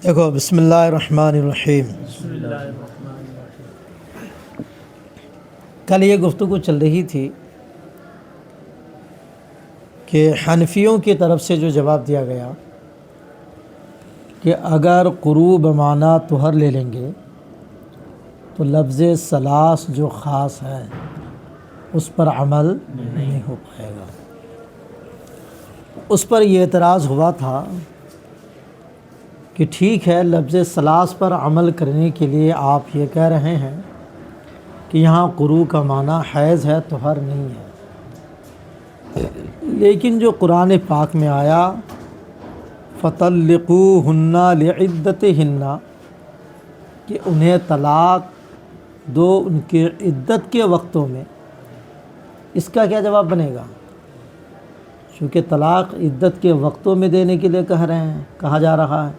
دیکھو، بسم اللہ الرحمن الرحیم۔ بسم اللہ الرحمن الرحیم۔ کل یہ گفتگو چل رہی تھی کہ حنفیوں کی طرف سے جو جواب دیا گیا کہ اگر قروء بمعنی طہر لے لیں گے تو لفظ ثلاث جو خاص ہے اس پر عمل نہیں ہو پائے گا۔ اس پر یہ اعتراض ہوا تھا کہ ٹھیک ہے، لفظ ثلاث پر عمل کرنے کے لیے آپ یہ کہہ رہے ہیں کہ یہاں قروء کا معنی حیض ہے، طہر نہیں ہے، لیکن جو قرآن پاک میں آیا فَطَلِّقُوهُنَّ لِعِدَّتِهِنَّ کہ انہیں طلاق دو ان کے عدت کے وقتوں میں، اس کا کیا جواب بنے گا؟ چونکہ طلاق عدت کے وقتوں میں دینے کے لیے کہا جا رہا ہے،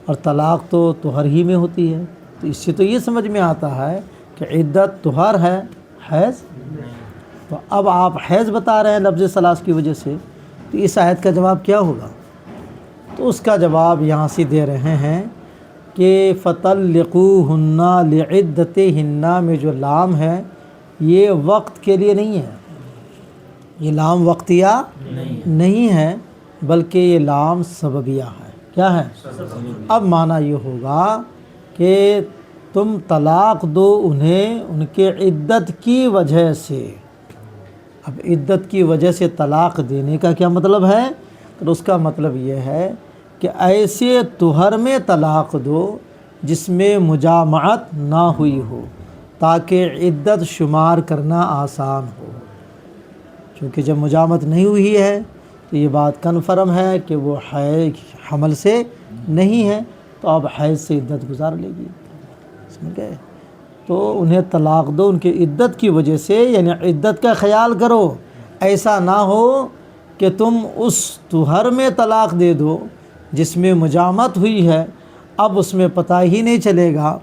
اور طلاق تو طہر ہی میں ہوتی ہے، تو اس سے تو یہ سمجھ میں آتا ہے کہ عدت طہر ہے، حیض۔ تو اب آپ حیض بتا رہے ہیں لفظ ثلاث کی وجہ سے، تو اس آیت کا جواب کیا ہوگا؟ تو اس کا جواب یہاں سے دے رہے ہیں کہ فَطَلِّقُوهُنَّ لِعِدَّتِهِنَّ میں جو لام ہے یہ وقت کے لیے نہیں ہے، یہ لام وقتیہ نہیں ہے، بلکہ یہ لام سببیہ ہے۔ کیا ہے؟ اب معنی یہ ہوگا کہ تم طلاق دو انہیں ان کے عدت کی وجہ سے۔ اب عدت کی وجہ سے طلاق دینے کا کیا مطلب ہے؟ تو اس کا مطلب یہ ہے کہ ایسے طہر میں طلاق دو جس میں مجامعت نہ ہوئی ہو، تاکہ عدت شمار کرنا آسان ہو۔ چونکہ جب مجامعت نہیں ہوئی ہے تو یہ بات کنفرم ہے کہ وہ حمل سے نہیں ہے، تو اب حیض سے عدت گزار لے گی، سمجھ گئے؟ تو انہیں طلاق دو ان کی عدت کی وجہ سے، یعنی عدت کا خیال کرو، ایسا نہ ہو کہ تم اس طہر میں طلاق دے دو جس میں مجامعت ہوئی ہے، اب اس میں پتہ ہی نہیں چلے گا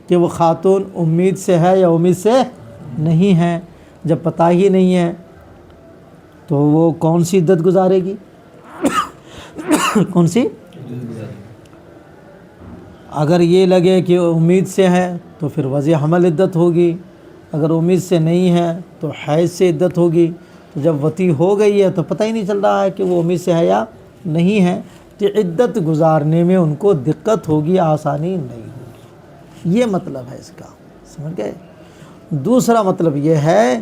کہ وہ خاتون امید سے ہے یا امید سے نہیں ہے۔ جب پتہ ہی نہیں ہے تو وہ کون سی عدت گزارے گی؟ کون سی؟ اگر یہ لگے کہ امید سے ہے تو پھر وضع حمل عدت ہوگی، اگر امید سے نہیں ہے تو حیض سے عدت ہوگی۔ تو جب وطی ہو گئی ہے تو پتہ ہی نہیں چل رہا ہے کہ وہ امید سے ہے یا نہیں ہے، تو عدت گزارنے میں ان کو دقت ہوگی، آسانی نہیں ہوگی۔ یہ مطلب ہے اس کا، سمجھ گئے؟ دوسرا مطلب یہ ہے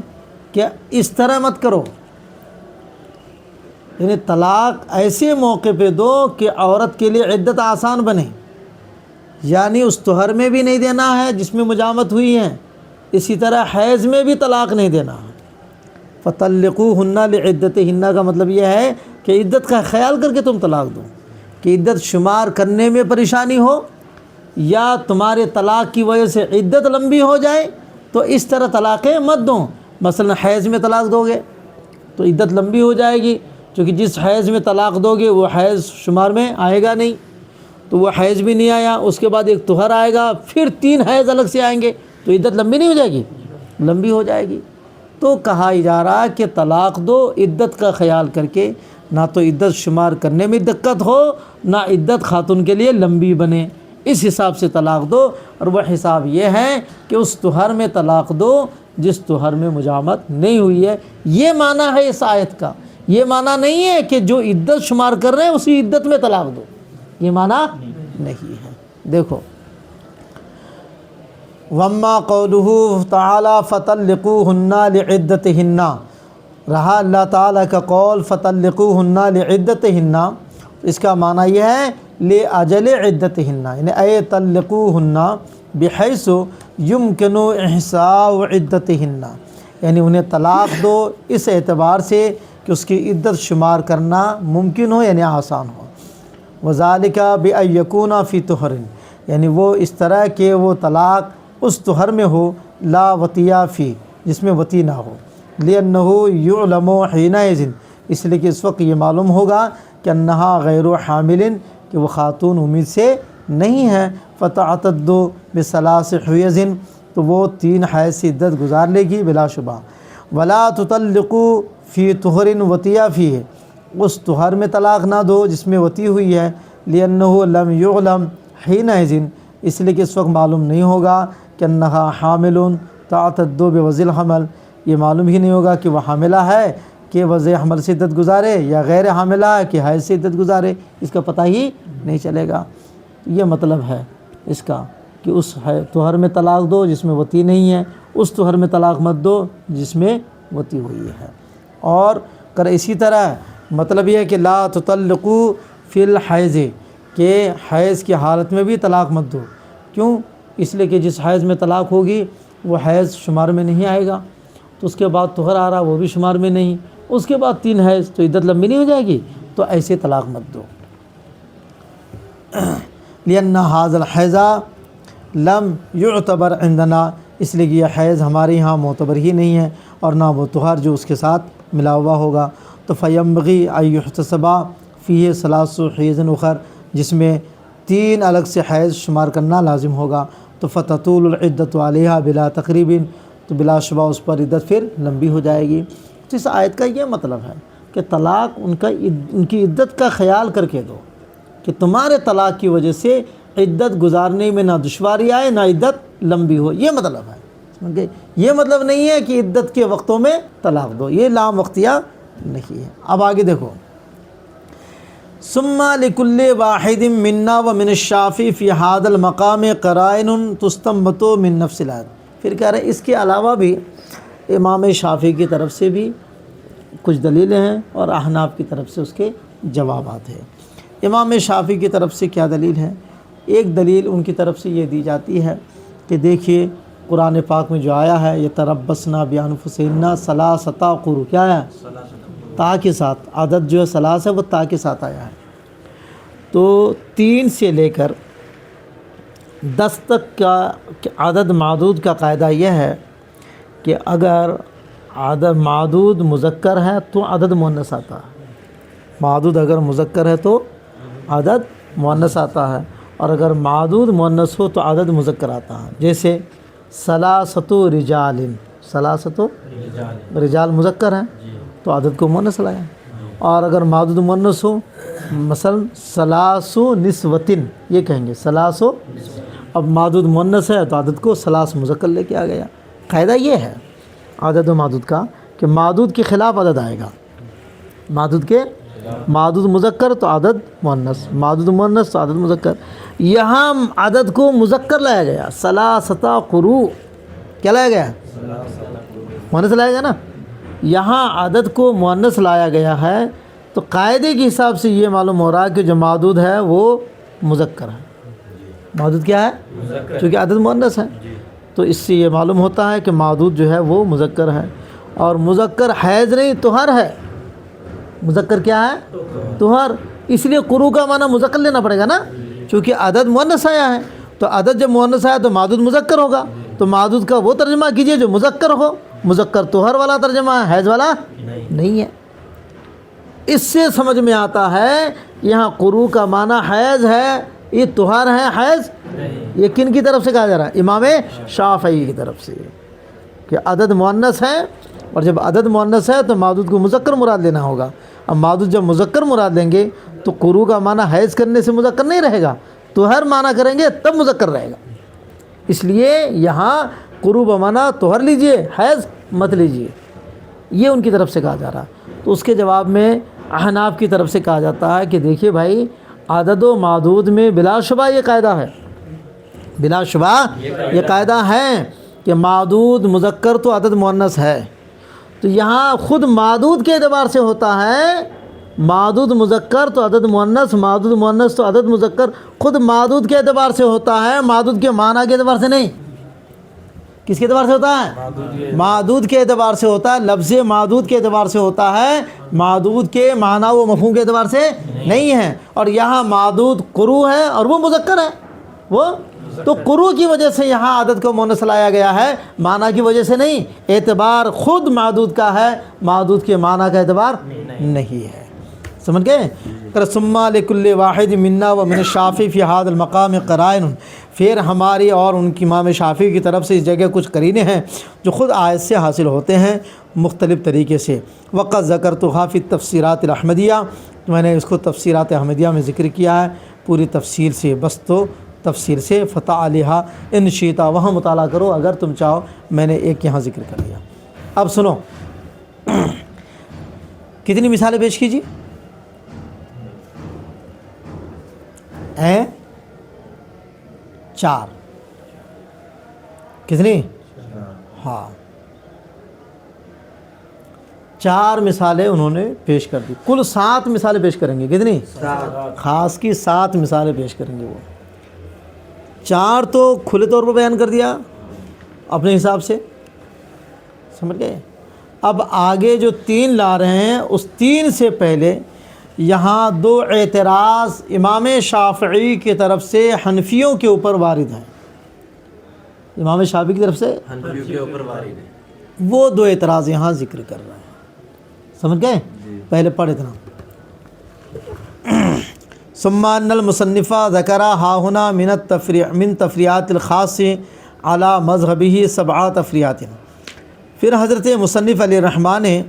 کہ اس طرح مت کرو، یعنی طلاق ایسے موقع پہ دو کہ عورت کے لیے عدت آسان بنے، یعنی اس طہر میں بھی نہیں دینا ہے جس میں مجامعت ہوئی ہے، اسی طرح حیض میں بھی طلاق نہیں دینا ہے۔ فَطَلِّقُوهُنَّ لِعِدَّتِهِنَّ کا مطلب یہ ہے کہ عدت کا خیال کر کے تم طلاق دو، کہ عدت شمار کرنے میں پریشانی ہو یا تمہارے طلاق کی وجہ سے عدت لمبی ہو جائے، تو اس طرح طلاقیں مت دو۔ مثلا حیض میں طلاق دو گے تو عدت لمبی ہو جائے گی، کیونکہ جس حیض میں طلاق دو گے وہ حیض شمار میں آئے گا نہیں، تو وہ حیض بھی نہیں آیا، اس کے بعد ایک طہر آئے گا، پھر 3 حیض الگ سے آئیں گے، تو عدت لمبی نہیں ہو جائے گی؟ لمبی ہو جائے گی۔ تو کہا جا رہا کہ طلاق دو عدت کا خیال کر کے، نہ تو عدت شمار کرنے میں دقت ہو، نہ عدت خاتون کے لیے لمبی بنے، اس حساب سے طلاق دو۔ اور وہ حساب یہ ہے کہ اس طہر میں طلاق دو جس طہر میں مجامعت نہیں ہوئی ہے۔ یہ معنی ہے اس آیت کا، یہ معنی نہیں ہے کہ جو عدت شمار کر رہے ہیں اسی عدت میں طلاق دو، یہ معنی نہیں ہے۔ دیکھو، وَمَّا قَوْلُهُ تَعَالَى فَطَلِّقُوهُنَّ لِعِدَّتِهِنَّ، رہا اللہ تعالیٰ کا قول فَطَلِّقُوهُنَّ لِعِدَّتِهِنَّ، اس کا معنی یہ ہے لِأَجَلِ عِدَّتِهِنَّ، یعنی اے طَلِّقُوهُنَّ بِحَيْثُ يُمْكِنُ إِحْصَاءُ عِدَّتِهِنَّ، یعنی انہیں طلاق دو اس اعتبار سے کہ اس کی عدت شمار کرنا ممکن ہو، یعنی آسان ہو۔ وَذَلِكَ بِأَن يَكُونَ فِي طُهْرٍ، یعنی وہ اس طرح کہ وہ طلاق اس طہر میں ہو، لا وطیہ فی، جس میں وطی نہ ہو، لِأَنَّهُ يُعْلَمُ حِينَئِذٍ، اس لیے کہ اس وقت یہ معلوم ہوگا کہ انہا غیر حامل، کہ وہ خاتون امید سے نہیں ہے، فَتَعْتَدُّ بِثَلَاثِ حُیَضٍ، تو وہ 3 حیض سے عدت گزار لے گی بلا شبہ۔ وَلَا تُطَلِّقُوا فِي طُهْرٍ وَطِیَ فِیہ، اس طہر میں طلاق نہ دو جس میں وطی ہوئی ہے، لِأَنَّهُ لَمْ يُعْلَمْ حینئذ اس لیے کہ اس وقت معلوم نہیں ہوگا کہ انہا حامل تعتد بوضع الحمل، یہ معلوم ہی نہیں ہوگا کہ وہ حاملہ ہے کہ وضع حمل سے عدت گزارے یا غیر حاملہ ہے کہ حیض سے عدت گزارے، اس کا پتہ ہی نہیں چلے گا۔ یہ مطلب ہے اس کا کہ اس طہر میں طلاق دو جس میں وطی نہیں ہے، اس طہر میں طلاق مت دو جس میں وطی ہوئی ہے۔ اور اسی طرح مطلب یہ ہے کہ لا تطلقوا فی الحیض، کہ حیض کی حالت میں بھی طلاق مت دو۔ کیوں؟ اس لیے کہ جس حیض میں طلاق ہوگی وہ حیض شمار میں نہیں آئے گا، تو اس کے بعد طہر آ رہا وہ بھی شمار میں نہیں، اس کے بعد 3 حیض تو عدت لمبی نہیں ہو جائے گی، تو ایسے طلاق مت دو۔ لأن هذا الحیض لم يعتبر عندنا، اس لیے کہ یہ حیض ہمارے یہاں معتبر ہی نہیں ہے، اور نہ وہ طہر جو اس کے ساتھ ملا ہوا ہوگا۔ تو فینبغی ان یحتسب فیہ 3 حیض اخر، جس میں 3 الگ سے حیض شمار کرنا لازم ہوگا۔ تو فتطول العدت علیہا بلا تقریب، تو بلا شبہ اس پر عدت پھر لمبی ہو جائے گی۔ تو اس آیت کا یہ مطلب ہے کہ طلاق ان کی عدت کا خیال کر کے دو، کہ تمہارے طلاق کی وجہ سے عدت گزارنے میں نہ دشواری آئے نہ عدت لمبی ہو، یہ مطلب ہے۔ سمجھے؟ یہ مطلب نہیں ہے کہ عدت کے وقتوں میں طلاق دو، یہ لام وقتیہ نہیں ہے۔ اب آگے دیکھو، ثم لکل واحد منا ومن الشافعی فی ھذا المقام قرائن تستنبط من نفس الآیت۔ پھر کہہ رہے ہیں اس کے علاوہ بھی امام شافعی کی طرف سے بھی کچھ دلیلیں ہیں اور احناف کی طرف سے اس کے جوابات ہیں۔ امام شافعی کی طرف سے کیا دلیل ہے؟ ایک دلیل ان کی طرف سے یہ دی جاتی ہے کہ دیکھیے قرآن پاک میں جو آیا ہے یتربصن بانفسہن ثلاثۃ قروء، کیا ہے؟ تا کے ساتھ، عدد جو ہے ثلاث ہے وہ تا کے ساتھ آیا ہے۔ تو 3 سے لے کر 10 تک کا عدد معدود کا قاعدہ یہ ہے کہ اگر عدد معدود مذکر ہے تو عدد مؤنث آتا ہے، معدود اگر مذکر ہے تو عدد مؤنث آتا ہے، اور اگر معدود مؤنث ہو تو عدد مذکر آتا ہے۔ جیسے ثلاثۃ رجال، ثلاثۃ رجال مذکر ہیں تو عدد کو مؤنث لایا، اور اگر معدود مؤنث ہو مثلا ثلاث نسوۃ، یہ کہیں گے ثلاث، اب معدود مؤنث ہے تو عدد کو ثلاث مذکر لے کے آ گیا۔ قاعدہ یہ ہے عدد و معدود کا کہ معدود کے خلاف عدد آئے گا، معدود مذکر تو عدد مؤنث، معدود مؤنث تو عدد مذکر۔ یہاں عدد کو مذکر لایا گیا، ثلاثۃ قروء، کیا لایا گیا؟ مؤنث لایا گیا نا۔ یہاں عدد کو مؤنث لایا گیا ہے تو قاعدے کے حساب سے یہ معلوم ہو رہا ہے کہ جو معدود ہے وہ مذکر ہے۔ معدود کیا ہے؟ چونکہ عدد مؤنث ہے، تو اس سے یہ معلوم ہوتا ہے کہ معدود جو ہے وہ مذکر ہے، اور مذکر حیض نہیں طہر ہے۔ مذکر کیا ہے؟ طہر۔ اس لیے قروء کا معنی مذکر لینا پڑے گا نا، چونکہ عدد مؤنث آیا ہے، تو عدد جب مؤنث آیا تو معدود مذکر ہوگا، تو معدود کا وہ ترجمہ کیجئے جو مذکر ہو۔ مذکر طہر والا ترجمہ ہے، حیض والا نہیں ہے۔ اس سے سمجھ میں آتا ہے یہاں قروء کا معنی حیض ہے، یہ طہر ہے، حیض یہ کن کی طرف سے کہا جا رہا ہے؟ امام شافعی کی طرف سے، کہ عدد مؤنث ہے، اور جب عدد مؤنث ہے تو معدود کو مذکر مراد لینا ہوگا۔ اب معدود جب مذکر مراد لیں گے تو قروء کا معنی حیض کرنے سے مذکر نہیں رہے گا، طہر معنی کریں گے تب مذکر رہے گا۔ اس لیے یہاں قروء بمعنی طہر لیجئے، حیض مت لیجئے، یہ ان کی طرف سے کہا جا رہا ہے۔ تو اس کے جواب میں احناف کی طرف سے کہا جاتا ہے کہ دیکھیے بھائی، عدد و معدود میں بلا شبہ یہ قاعدہ ہے، بلا شبہ یہ قاعدہ ہے کہ معدود مذکر تو عدد مؤنث ہے، تو یہاں خود معدود کے اعتبار سے ہوتا ہے، معدود مذکر تو عدد مؤنث، معدود مؤنث تو عدد مذکر، خود معدود کے اعتبار سے ہوتا ہے، معدود کے معنی کے اعتبار سے نہیں۔ کس کے اعتبار سے ہوتا ہے؟ معدود کے اعتبار سے ہوتا ہے، لفظ معدود کے اعتبار سے ہوتا ہے، معدود کے معنی و مفہوم کے اعتبار سے نہیں ہے۔ اور یہاں معدود قروء ہے اور وہ مذکر ہے، وہ تو قروء کی وجہ سے یہاں عدد کو مؤنث لایا گیا ہے، معنی کی وجہ سے نہیں۔ اعتبار خود معدود کا ہے، معدود کے معنی کا اعتبار نہیں ہے۔ سمجھ گئے؟ ثم لکل واحد منا ومن الشافعی فی ھذا المقام قرائن، پھر ہماری اور ان کی امام شافعی کی طرف سے اس جگہ کچھ قرینے ہیں جو خود آیت سے حاصل ہوتے ہیں مختلف طریقے سے۔ وقد ذکرتھا فی التفسیرات الاحمدیہ، میں نے اس کو تفسیرات احمدیہ میں ذکر کیا ہے پوری تفصیل سے، بس تو تفسیر سے فتح علیہ ان شیتا، وہاں مطالعہ کرو اگر تم چاہو، میں نے ایک یہاں ذکر کر دیا۔ اب سنو، کتنی مثالیں پیش کیجیے؟ 4 کتنی؟ ہاں 4 مثالیں انہوں نے پیش کر دی، کل 7 مثالیں پیش کریں گے۔ کتنی؟ خاص کی 7 مثالیں پیش کریں گے وہ۔ 4 تو کھلے طور پر بیان کر دیا اپنے حساب سے، سمجھ گئے؟ اب آگے جو 3 لا رہے ہیں اس 3 سے پہلے یہاں 2 اعتراض امام شافعی کی طرف سے حنفیوں کے اوپر وارد ہیں، امام شافعی کی طرف سے حنفیوں کے اوپر وارد ہے، وہ 2 اعتراض یہاں ذکر کر رہے ہیں، سمجھ گئے؟ پہلے پڑھ اتنا، ثم ان المصنف ذکر ها هنا من تفریعات الخاص علی مذہبہ 7 تفریعات۔ پھر حضرت مصنف علیہ الرحمٰن نے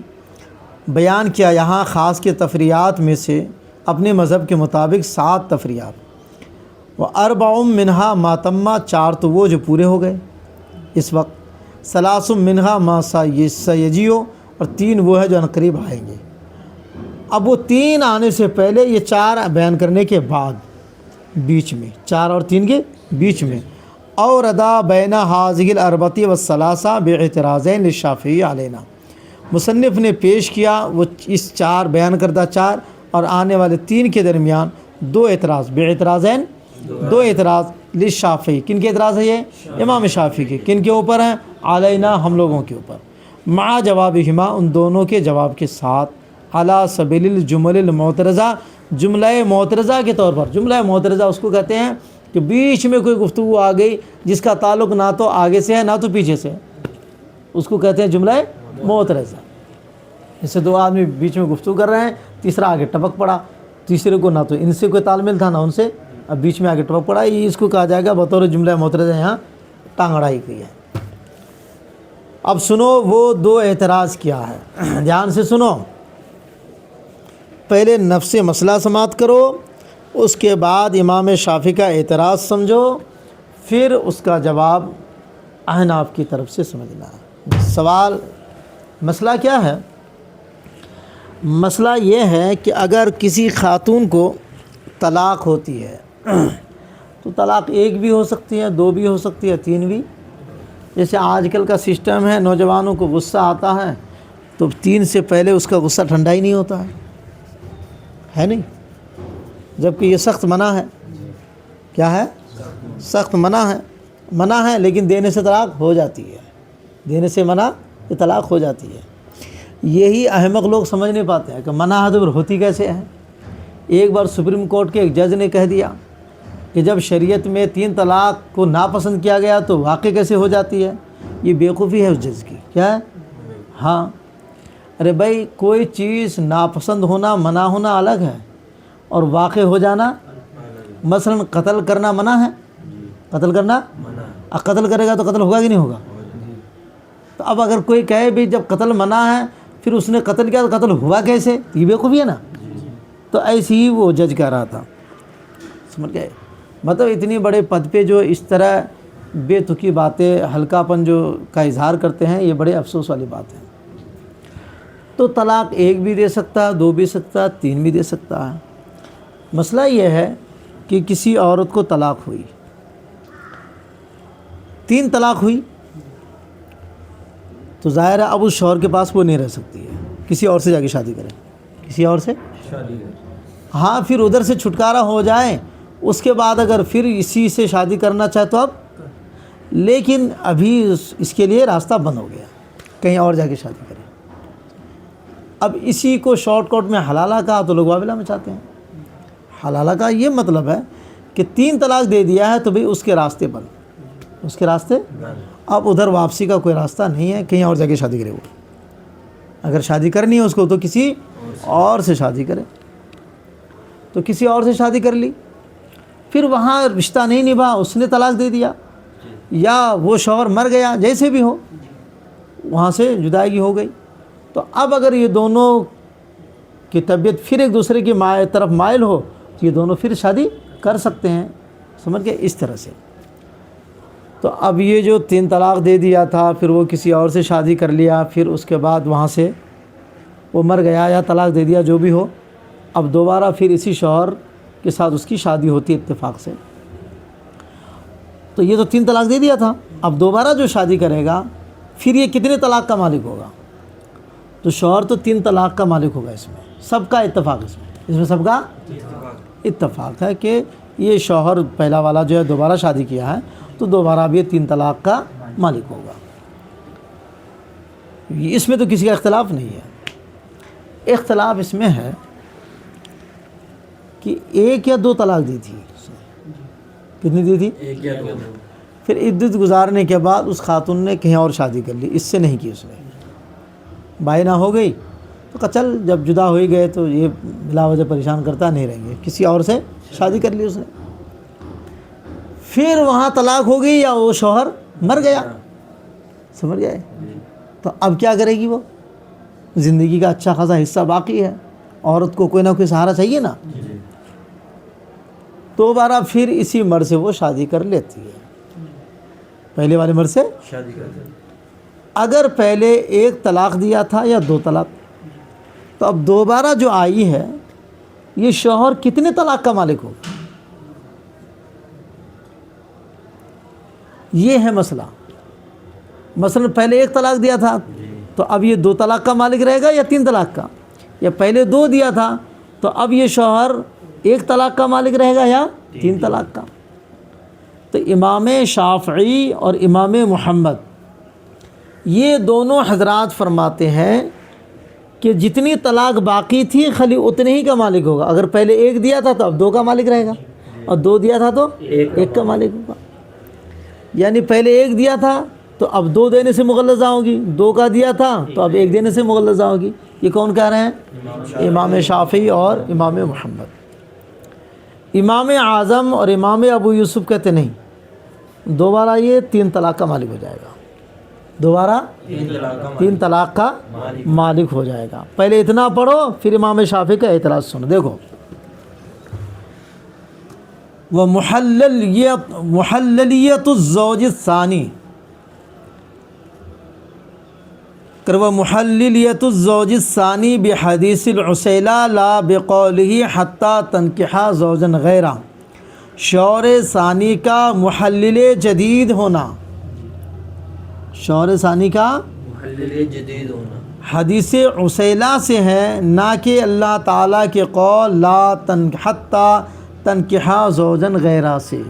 بیان کیا یہاں خاص کے تفریعات میں سے اپنے مذہب کے مطابق 7 تفریعات، واربع منہا ما تم، 4 تو وہ جو پورے ہو گئے اس وقت، 3 منہا ما سیجیو، اور 3 وہ ہے جو عنقریب آئیں گے۔ اب وہ 3 آنے سے پہلے یہ 4 بیان کرنے کے بعد بیچ میں 4 اور 3 کے بیچ میں، اور ادا بین حاضر الاربتی والثلاثہ باعتراضین للشافعی علینا، مصنف نے پیش کیا وہ اس 4 بیان کردہ 4 اور آنے والے 3 کے درمیان 2 اعتراض، باعتراضین 2 اعتراض للشافعی، کن کے اعتراض ہے یہ؟ امام شافعی کے، کن کے اوپر ہیں؟ علینا، ہم لوگوں کے اوپر، مع جوابہما، ان دونوں کے جواب کے ساتھ، علی سبیل الجمل المعترضہ، جملہ معترضہ کے طور پر۔ جملہ معترضہ اس کو کہتے ہیں کہ بیچ میں کوئی گفتگو آ گئی جس کا تعلق نہ تو آگے سے ہے نہ تو پیچھے سے ہے، اس کو کہتے ہیں جملہ معترضہ۔ جیسے 2 آدمی بیچ میں گفتگو کر رہے ہیں، تیسرا آگے ٹپک پڑا، تیسرے کو نہ تو ان سے کوئی تال میل تھا نہ ان سے، اب بیچ میں آگے ٹپک پڑا، یہ اس کو کہا جائے گا بطور جملہ معترضہ یہاں ٹانگ اڑائی گئی ہے۔ اب سنو وہ 2 اعتراض کیا ہے، دھیان سے سنو، پہلے نفس مسئلہ سماعت کرو، اس کے بعد امام شافعی کا اعتراض سمجھو، پھر اس کا جواب احناف کی طرف سے سمجھنا ہے۔ سوال، مسئلہ کیا ہے؟ مسئلہ یہ ہے کہ اگر کسی خاتون کو طلاق ہوتی ہے تو طلاق 1 بھی ہو سکتی ہے، 2 بھی ہو سکتی ہے، 3 بھی۔ جیسے آج کل کا سسٹم ہے، نوجوانوں کو غصہ آتا ہے تو 3 سے پہلے اس کا غصہ ٹھنڈا ہی نہیں ہوتا ہے نہیں؟ جبکہ یہ سخت منع ہے، کیا ہے؟ سخت منع ہے، لیکن دینے سے طلاق ہو جاتی ہے، دینے سے منع یہ طلاق ہو جاتی ہے۔ یہی احمق لوگ سمجھ نہیں پاتے ہیں کہ منع ہے تو پھر ہوتی کیسے ہے۔ ایک بار سپریم کورٹ کے ایک جج نے کہہ دیا کہ جب شریعت میں 3 طلاق کو ناپسند کیا گیا تو واقع کیسے ہو جاتی ہے؟ یہ بیوقوفی ہے اس جج کی، کیا ہے؟ ہاں، ارے بھائی کوئی چیز ناپسند ہونا، منع ہونا الگ ہے، اور واقع ہو جانا، مثلا قتل کرنا منع ہے، قتل کرنا، قتل کرے گا تو قتل ہوگا کہ نہیں ہوگا؟ تو اب اگر کوئی کہے بھی جب قتل منع ہے پھر اس نے قتل کیا تو قتل ہوا کیسے؟ یہ بیوقوفی ہے نا۔ تو ایسے ہی وہ جج کہہ رہا تھا، سمجھ گئے؟ مطلب اتنی بڑے پد پہ جو اس طرح بے تکی باتیں، ہلکا پن جو کا اظہار کرتے ہیں، یہ بڑے افسوس والی بات ہے۔ تو طلاق 1 بھی دے سکتا ہے، 2 بھی سکتا ہے، 3 بھی دے سکتا ہے۔ مسئلہ یہ ہے کہ کسی عورت کو طلاق ہوئی، 3 طلاق ہوئی، تو ظاہر ہے اب اس شوہر کے پاس وہ نہیں رہ سکتی ہے، کسی اور سے جا کے شادی کرے، کسی اور سے شادی ہاں، پھر ادھر سے چھٹکارا ہو جائے، اس کے بعد اگر پھر اسی سے شادی کرنا چاہے تو اب، لیکن ابھی اس کے لیے راستہ بند ہو گیا، کہیں اور جا کے شادی کرے۔ اب اسی کو شارٹ کٹ میں حلالہ کہا تو لوگ واویلا مچاتے ہیں۔ حلالہ کا یہ مطلب ہے کہ 3 طلاق دے دیا ہے تو بھئی اس کے راستے بند، اس کے راستے، اب ادھر واپسی کا کوئی راستہ نہیں ہے، کہیں اور جا کے شادی کرے وہ، اگر شادی کرنی ہے اس کو تو کسی اور سے شادی کرے، تو کسی اور سے شادی کر لی، پھر وہاں رشتہ نہیں نبھا، اس نے طلاق دے دیا، یا وہ شوہر مر گیا، جیسے بھی ہو وہاں سے جدائیگی ہو گئی، تو اب اگر یہ دونوں کی طبیعت پھر ایک دوسرے کی طرف مائل ہو تو یہ دونوں پھر شادی کر سکتے ہیں، سمجھ گئے؟ اس طرح سے تو اب یہ جو 3 طلاق دے دیا تھا، پھر وہ کسی اور سے شادی کر لیا، پھر اس کے بعد وہاں سے وہ مر گیا یا طلاق دے دیا جو بھی ہو، اب دوبارہ پھر اسی شوہر کے ساتھ اس کی شادی ہوتی ہے اتفاق سے. تو یہ تو 3 طلاق دے دیا تھا، اب دوبارہ جو شادی کرے گا پھر یہ کتنے طلاق کا مالک ہوگا؟ تو شوہر تو 3 طلاق کا مالک ہوگا. اس میں سب کا اتفاق، اس میں سب کا اتفاق ہے کہ یہ شوہر پہلا والا جو ہے دوبارہ شادی کیا ہے تو دوبارہ بھی 3 طلاق کا مالک ہوگا. اس میں تو کسی کا اختلاف نہیں ہے. اختلاف اس میں ہے کہ 1 یا 2 طلاق دی تھی. کتنی دی تھی؟ 1 یا 2. پھر عدت گزارنے کے بعد اس خاتون نے کہیں اور شادی کر لی، اس سے نہیں کی، اس نے بائنا ہو گئی تو کہا چل جب جدا ہو ہی گئے تو یہ بلا وجہ پریشان کرتا نہیں رہیں گے، کسی اور سے شادی کر لی اس نے. پھر وہاں طلاق ہو گئی یا وہ شوہر مر گیا، سمجھ گئے؟ تو اب کیا کرے گی وہ؟ زندگی کا اچھا خاصا حصہ باقی ہے، عورت کو کوئی نہ کوئی سہارا چاہیے نا. دوبارہ پھر اسی مرد سے وہ شادی کر لیتی ہے، پہلے والے مرد سے شادی کرتے. اگر پہلے 1 طلاق دیا تھا یا 2 طلاق، تو اب دوبارہ جو آئی ہے یہ شوہر کتنے طلاق کا مالک ہوگا؟ یہ ہے مسئلہ. مثلا پہلے 1 طلاق دیا تھا تو اب یہ 2 طلاق کا مالک رہے گا یا 3 طلاق کا؟ یا پہلے 2 دیا تھا تو اب یہ شوہر 1 طلاق کا مالک رہے گا یا 3 طلاق کا؟ تو امام شافعی اور امام محمد یہ دونوں حضرات فرماتے ہیں کہ جتنی طلاق باقی تھی خالی اتنے ہی کا مالک ہوگا. اگر پہلے 1 دیا تھا تو اب 2 کا مالک رہے گا، اور 2 دیا تھا تو 1 کا مالک ہوگا. یعنی پہلے 1 دیا تھا تو اب 2 دینے سے مغلظہ ہوگی، 2 کا دیا تھا تو اب 1 دینے سے مغلظہ ہوگی. یہ کون کہہ رہے ہیں؟ امام شافعی اور امام محمد. امام اعظم اور امام ابو یوسف کہتے نہیں، دوبارہ یہ 3 طلاق کا مالک ہو جائے گا، دوبارہ 3 طلاق کا مالک ہو جائے گا. پہلے اتنا پڑھو پھر امام شافعی کا اعتراض سنو. دیکھو محللیت الزوج الثانی، محللیت الزوج الثانی بحدیث العسیلہ لا بقولہ حتی تنکحا زوجا غیرہ. شوہر ثانی کا محلل جدید ہونا، شوہر ثانی کا محلل جدید ہونا حدیث عسیلہ سے ہے، نہ کہ اللہ تعالیٰ کے قول لا حتی تنکحا زوجا غیرہ سے.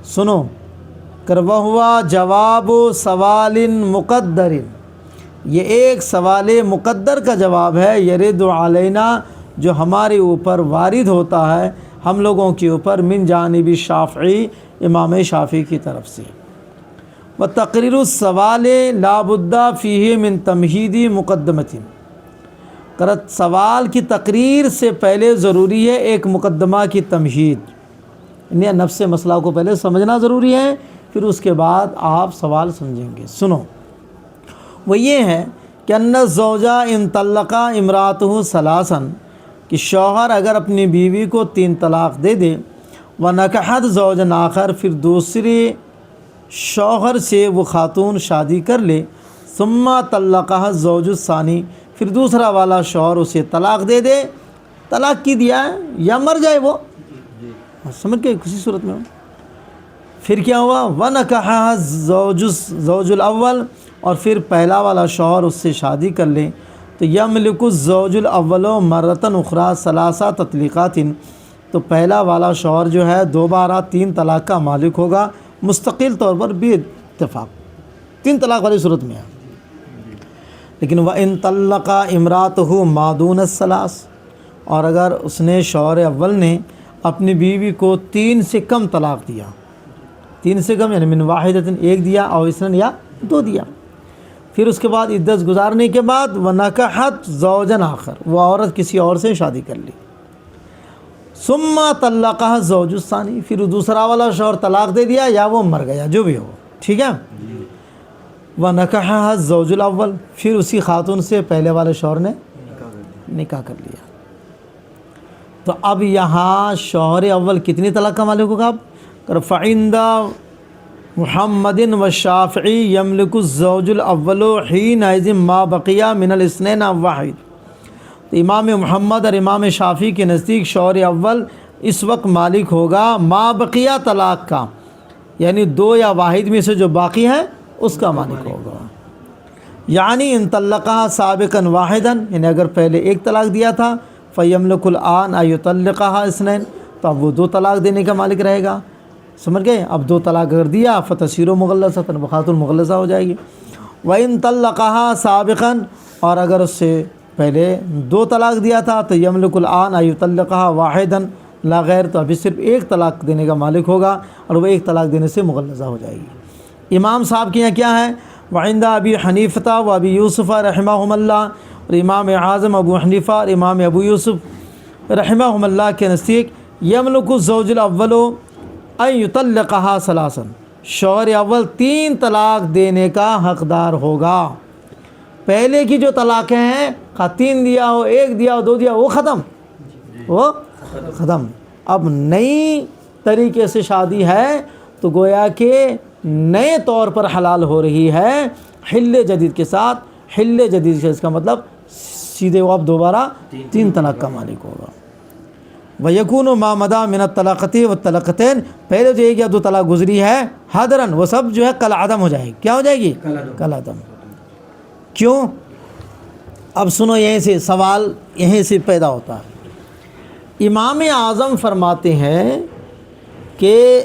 سنو کروا ہوا جواب سوال مقدر، یہ ایک سوال مقدر کا جواب ہے. یرد علینا، جو ہمارے اوپر وارد ہوتا ہے، ہم لوگوں کے اوپر، من جانب شافعی، امام شافعی کی طرف سے. وتقریر السوال لا بد فیہ من تمہید مقدمۃ، کرت سوال کی تقریر سے پہلے ضروری ہے ایک مقدمہ کی تمہید، یعنی نفس مسئلہ کو پہلے سمجھنا ضروری ہے، پھر اس کے بعد آپ سوال سمجھیں گے. سنو، وہ یہ ہے کہ ان الزوجہ ان طلقا امراتہ ثلاثا، کہ شوہر اگر اپنی بیوی کو 3 طلاق دے دے، ونکحت زوجا آخر، پھر دوسرے شوہر سے وہ خاتون شادی کر لے، ثم طلقہ الزوج الثانی، پھر دوسرا والا شوہر اسے طلاق دے دے. طلاق کی دیا ہے یا مر جائے وہ، سمجھ کے کسی صورت میں ہو، پھر کیا ہوا؟ وَنَكَحَهَا زوج الاول، اور پھر پہلا والا شوہر اس سے شادی کر لے، تو یملک الزوج الاول مرتن اخرى ثلاثہ تطلیقات، تو پہلا والا شوہر جو ہے دوبارہ 3 طلاق کا مالک ہوگا، مستقل طور پر بھی اتفاق 3 طلاق والی صورت میں ہے. لیکن وَإِن طَلَّقَ امرأته ما دون الثلاث، اور اگر اس نے شوہر اول نے اپنی بیوی کو 3 سے کم طلاق دیا، 3 سے کم یعنی من واحدۃ، 1 دیا، اور اسن یا 2 دیا، پھر اس کے بعد عدت گزارنے کے بعد ونکحت زوجا آخر، وہ عورت کسی اور سے شادی کر لی، ثم طلقہ الزوج الثانی، پھر دوسرا والا شوہر طلاق دے دیا یا وہ مر گیا، جو بھی ہو، ٹھیک ہے. وَنَكَحَهَا الزَّوْجُ الْأَوَّلُ، پھر اسی خاتون سے پہلے والے شوہر نے نکاح کر لیا. تو اب یہاں شوہر اول کتنی طلاق کا مالک ہوگا؟ اب فعند محمد و شافعی یملک الزوج الاول حینئذ ما بقیہ من الاثنین واحد. تو امام محمد اور امام شافعی کے نزدیک شوہر اول اس وقت مالک ہوگا ما بقیہ طلاق کا، یعنی دو یا واحد میں سے جو باقی ہے اس کا مالک ہوگا. یعنی ان طلقہ سابقاً واحداً، یعنی اگر پہلے ایک طلاق دیا تھا فیملک الآن ان یطلقہا اثنین، تو اب وہ دو طلاق دینے کا مالک رہے گا. سمجھ گئے؟ اب دو طلاق اگر دیا فتصیر مغلظۃ، وہ خاتون مغلظہ ہو جائے گی. وَإِن طَلَّقَهَا سابقاً، اور اگر اس سے پہلے دو طلاق دیا تھا تو یملک الآن ان یطلقہا واحداً لا غیر، تو ابھی صرف ایک طلاق دینے کا مالک ہوگا اور وہ ایک طلاق دینے سے مغلظہ ہو جائے گی. امام صاحب کے یہاں کیا ہے؟ وعند ابی حنیفہ و ابی یوسف رحمہم اللہ، اور امام اعظم ابو حنیفہ اور امام ابو یوسف رحمہم اللہ کے نزدیک یملک الزوج الاول ان یطلقہا ثلاثا، شوہر اول تین طلاق دینے کا حقدار ہوگا. پہلے کی جو طلاقیں ہیں، خواہ تین دیا ہو، ایک دیا ہو، دو دیا ہو، وہ ختم، وہ ختم. اب نئی طریقے سے شادی ہے تو گویا کہ نئے طور پر حلال ہو رہی ہے حل جدید کے ساتھ. حل جدید سے اس کا مطلب سیدھے وہ اب دوبارہ تین طلاق کا مالک ہوگا. وَيَكُونُ مَا مَدَى مِنَ الطَّلَاقَةِ وَالطَّلَاقَتَيْنِ، پہلے جو ایک یا دو طلاق گزری ہے حاضراً، وہ سب جو ہے کل عدم ہو جائے گی. کیا ہو جائے گی؟ کل عدم. کیوں؟ اب سنو، یہیں سے سوال یہیں سے پیدا ہوتا ہے. امام اعظم فرماتے ہیں کہ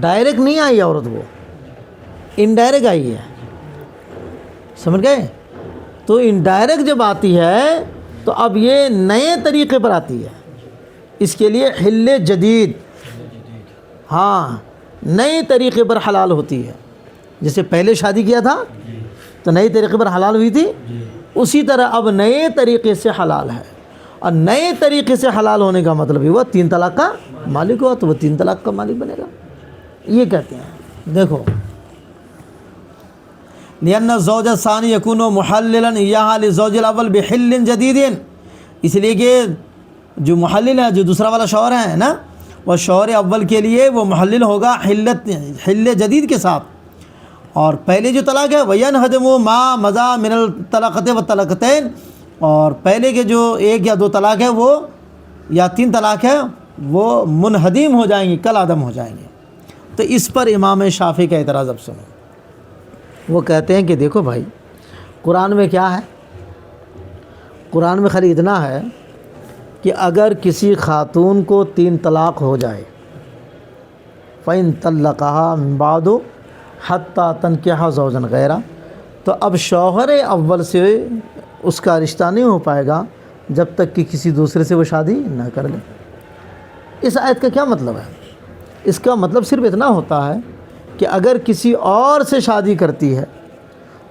ڈائریکٹ نہیں آئی عورت، وہ انڈائریکٹ آئی ہے. سمجھ گئے؟ تو انڈائریکٹ جب آتی ہے تو اب یہ نئے طریقے پر آتی ہے. اس کے لیے حل جدید، ہاں نئے طریقے پر حلال ہوتی ہے. جیسے پہلے شادی کیا تھا تو نئے طریقے پر حلال ہوئی تھی، اسی طرح اب نئے طریقے سے حلال ہے. اور نئے طریقے سے حلال ہونے کا مطلب یہ ہوا تین طلاق کا مالک ہوا، تو وہ تین طلاق کا مالک بنے گا. یہ کہتے ہیں دیکھو، لأن الزوج الثانی یکون محللا ایہا للزوج الاول بحل جدید، اس لیے کہ جو محلل ہے، جو دوسرا والا شوہر ہے نا، وہ شوہر اول کے لیے وہ محلل ہوگا حل جدید کے ساتھ. اور پہلے جو طلاق ہے وَيَنْهَدِمُ مَا مَضَى مِنَ الطَّلَاقَةِ وَالطَّلَاقَتَيْنِ، اور پہلے کے جو ایک یا دو طلاق ہے وہ یا تین طلاق ہے وہ منہدم ہو جائیں گی، کل عدم ہو جائیں گے. تو اس پر امام شافعی کا اعتراض اب سنو. وہ کہتے ہیں کہ دیکھو بھائی، قرآن میں کیا ہے؟ قرآن میں خالی اتنا ہے کہ اگر کسی خاتون کو تین طلاق ہو جائے فَإِن طَلَّقَهَا مِن بَعْدُ حَتَّى تَنْكِحَ زَوْجًا غَيْرَهُ، تو اب شوہر اول سے اس کا رشتہ نہیں ہو پائے گا جب تک کہ کسی دوسرے سے وہ شادی نہ کر لے. اس آیت کا کیا مطلب ہے؟ اس کا مطلب صرف اتنا ہوتا ہے کہ اگر کسی اور سے شادی کرتی ہے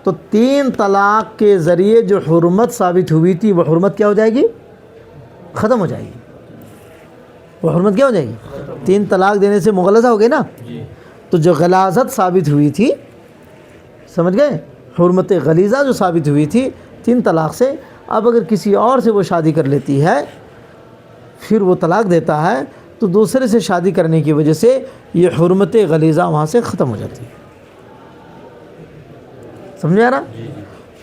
تو تین طلاق کے ذریعے جو حرمت ثابت ہوئی تھی وہ حرمت کیا ہو جائے گی؟ ختم ہو جائے گی. وہ حرمت کیا ہو جائے گی؟ تین طلاق دینے سے مغلظہ ہو گئی نا. تو جو غلاظت ثابت ہوئی تھی، سمجھ گئے، حرمت غلیظہ جو ثابت ہوئی تھی تین طلاق سے، اب اگر کسی اور سے وہ شادی کر لیتی ہے پھر وہ طلاق دیتا ہے تو دوسرے سے شادی کرنے کی وجہ سے یہ حرمت غلیظہ وہاں سے ختم ہو جاتی ہے. سمجھا رہا؟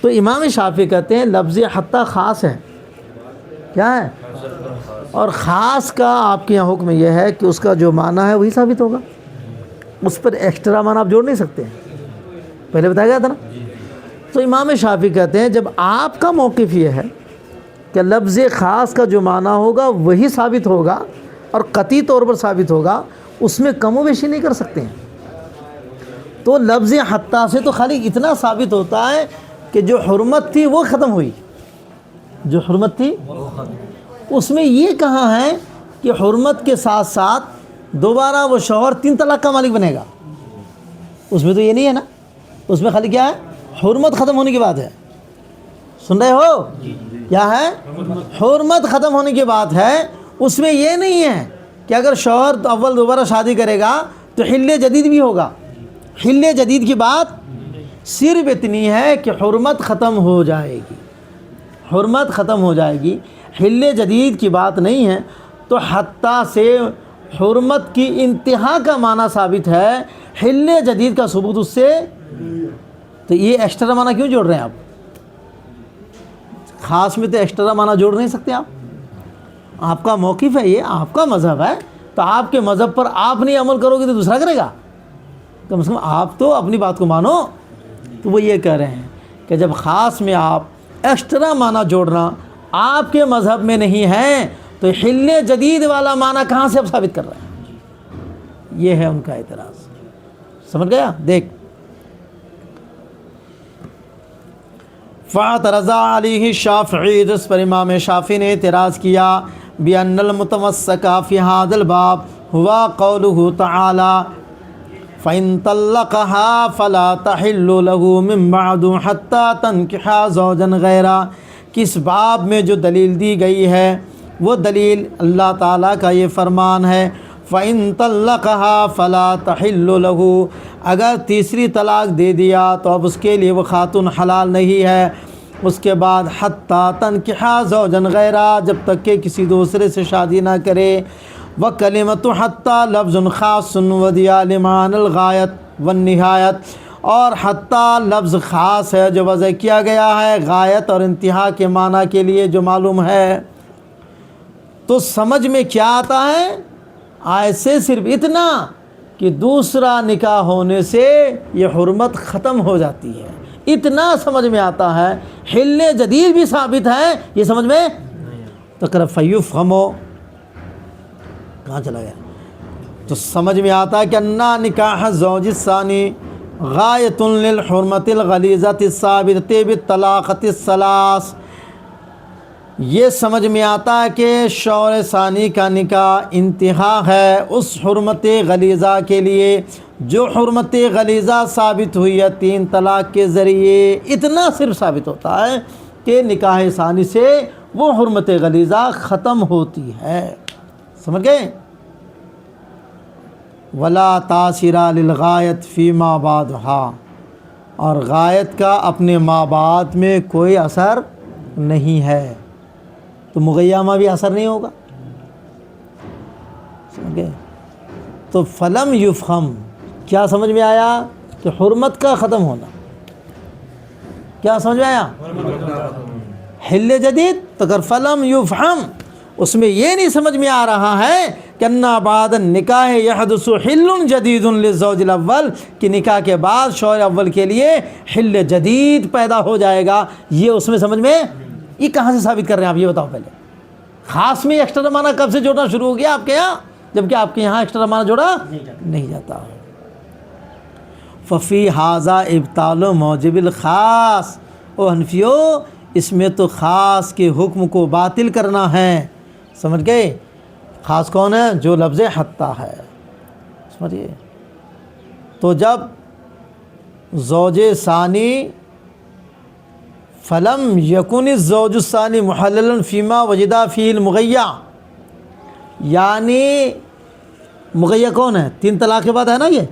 تو امام شافعی کہتے ہیں لفظ حتیٰ خاص ہے. کیا ہے؟ اور خاص کا آپ کے یہاں حکم یہ ہے کہ اس کا جو معنی ہے وہی ثابت ہوگا، اس پر ایکسٹرا معنی آپ جوڑ نہیں سکتے. پہلے بتایا گیا تھا نا. تو امام شافعی کہتے ہیں جب آپ کا موقف یہ ہے کہ لفظ خاص کا جو معنی ہوگا وہی ثابت ہوگا اور قطعی طور پر ثابت ہوگا، اس میں کم و بیشی نہیں کر سکتے ہیں، تو لفظ حتیٰ سے تو خالی اتنا ثابت ہوتا ہے کہ جو حرمت تھی وہ ختم ہوئی. جو حرمت تھی اس میں یہ کہاں ہے کہ حرمت کے ساتھ ساتھ دوبارہ وہ شوہر تین طلاق کا مالک بنے گا؟ اس میں تو یہ نہیں ہے نا. اس میں خالی کیا ہے؟ حرمت ختم ہونے کی بات ہے. سن رہے ہو؟ کیا ہے؟ حرمت ختم ہونے کی بات ہے. اس میں یہ نہیں ہے کہ اگر شوہر اول دوبارہ شادی کرے گا تو حل جدید بھی ہوگا. حل جدید کی بات صرف اتنی ہے کہ حرمت ختم ہو جائے گی. حرمت ختم ہو جائے گی، حل جدید کی بات نہیں ہے، تو حتیٰ سے حرمت کی انتہا کا معنی ثابت ہے، حل جدید کا ثبوت اس سے، تو یہ ایکسٹرا معنی کیوں جوڑ رہے ہیں آپ؟ خاص میں تو ایکسٹرا معنی جوڑ نہیں سکتے آپ کا موقف ہے، یہ آپ کا مذہب ہے، تو آپ کے مذہب پر آپ نہیں عمل کرو گے تو دوسرا کرے گا؟ کم از کم آپ تو اپنی بات کو مانو۔ تو وہ یہ کہہ رہے ہیں کہ جب خاص میں آپ ایکسٹرا معنی جوڑنا آپ کے مذہب میں نہیں ہے، تو حل جدید والا معنی کہاں سے آپ ثابت کر رہے ہیں؟ یہ ہے ان کا اعتراض، سمجھ گیا؟ دیکھ، فاعترض علیہ الشافعی، اس پر امام شافعی نے اعتراض کیا، بأن المتمسک فی ھذا الباب ہوا قولہ تعالی فإن طلقها فلا تحل له من بعد حتى تنكح زوجا غیرہ، کس باب میں جو دلیل دی گئی ہے وہ دلیل اللہ تعالیٰ کا یہ فرمان ہے، فإن طلقها فلا تحل له، اگر تیسری طلاق دے دیا تو اب اس کے لیے وہ خاتون حلال نہیں ہے، اس کے بعد حتیٰ تنکح زوجا غیرہ، جب تک کہ کسی دوسرے سے شادی نہ کرے، وکلمۃ حتیٰ لفظ خاص ودیا لمعنی الغایت والنہایت، اور حتیٰ لفظ خاص ہے جو وضع کیا گیا ہے غایت اور انتہا کے معنی کے لیے جو معلوم ہے۔ تو سمجھ میں کیا آتا ہے آیت سے؟ صرف اتنا کہ دوسرا نکاح ہونے سے یہ حرمت ختم ہو جاتی ہے، اتنا سمجھ میں آتا ہے۔ حل جدید بھی ثابت ہے، یہ سمجھ میں تو کر فیفہمو، کہاں چلا گیا؟ تو سمجھ میں آتا ہے کہ انا نکاح الزوج الثانی غایۃ للحرمت الغلیظۃ الثابتۃ بالطلاقۃ الثلاث، یہ سمجھ میں آتا ہے کہ شوہر ثانی کا نکاح انتہا ہے اس حرمت غلیظہ کے لیے جو حرمت غلیظہ ثابت ہوئی ہے 3 طلاق کے ذریعے۔ اتنا صرف ثابت ہوتا ہے کہ نکاح ثانی سے وہ حرمت غلیظہ ختم ہوتی ہے، سمجھ گئے؟ ولا تاثیر للغایت فی ما بعدھا، اور غایت کا اپنے ما بعد میں کوئی اثر نہیں ہے، تو مغیّمہ بھی اثر نہیں ہوگا، سمجھ گئے؟ تو فلم یفہم، کیا سمجھ میں آیا؟ کہ حرمت کا ختم ہونا، کیا سمجھ میں آیا؟ حل جدید تو اگر فلم یفہم، اس میں یہ نہیں سمجھ میں آ رہا ہے کہ انا بعد النکاح یحدث حل جدید للزوج الاول، کہ نکاح کے بعد شوہر اول کے لیے حل جدید پیدا ہو جائے گا، یہ اس میں سمجھ میں، یہ کہاں سے ثابت کر رہے ہیں آپ؟ یہ بتاؤ پہلے۔ خاص میں ایکسٹرا معنی کب سے جوڑنا شروع ہو گیا آپ کے یہاں؟ جبکہ آپ کے یہاں ایکسٹرا معنی جوڑا نہیں جاتا۔ ففی ھذا ابطال موجب الخاص، او حنفیو، اس میں تو خاص کے حکم کو باطل کرنا ہے، سمجھ گئے؟ خاص کون ہے؟ جو لفظ حتیٰ ہے، سمجھئے؟ تو جب زوج ثانی فلم یکن الزوج الثانی محللا فیما وجدا فی المغیّہ، یعنی مغیّہ کون ہے؟ 3 طلاق کے بعد ہے نا، یہ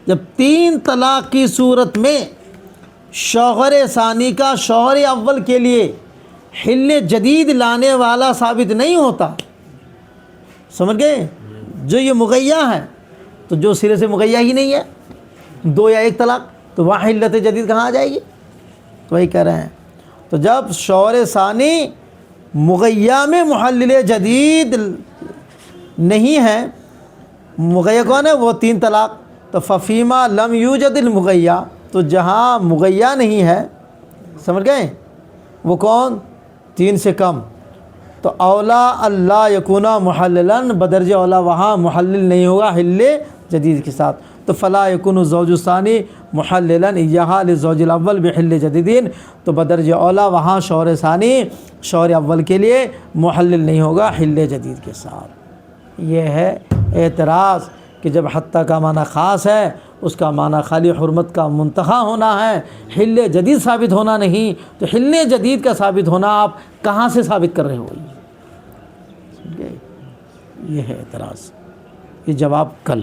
جب 3 طلاق کی صورت میں شوہر ثانی کا شوہر اول کے لیے حل جدید لانے والا ثابت نہیں ہوتا، سمجھ گئے؟ جو یہ مغیّہ ہے، تو جو سرے سے مغیّہ ہی نہیں ہے، 2 یا 1 طلاق، تو وہاں حلت جدید کہاں آ جائے گی؟ تو وہی کہہ رہے ہیں، تو جب شوہر ثانی مغیّہ میں محلل جدید نہیں ہے، مغیّہ کون ہے؟ وہ 3 طلاق، تو ففیما لم یوجد المغیّہ، تو جہاں مغیّہ نہیں ہے، سمجھ گئے؟ وہ کون؟ 3 سے کم، تو اولا اللہ یکونا محللاً، بدرجہ اولا وہاں محلل نہیں ہوگا حل جدید کے ساتھ، تو فلا یکون الزوج الثانی محللاً ایہا للزوج الاول بحل جدیدین، تو بدرجہ اولا وہاں شوہر ثانی شوہر اول کے لیے محلل نہیں ہوگا حل جدید کے ساتھ۔ یہ ہے اعتراض کہ جب حتیٰ کا معنی خاص ہے، اس کا معنی خالی حرمت کا منتہا ہونا ہے، حل جدید ثابت ہونا نہیں، تو حل جدید کا ثابت ہونا آپ کہاں سے ثابت کر رہے ہو؟ یہ ہے اعتراض، یہ جواب کل۔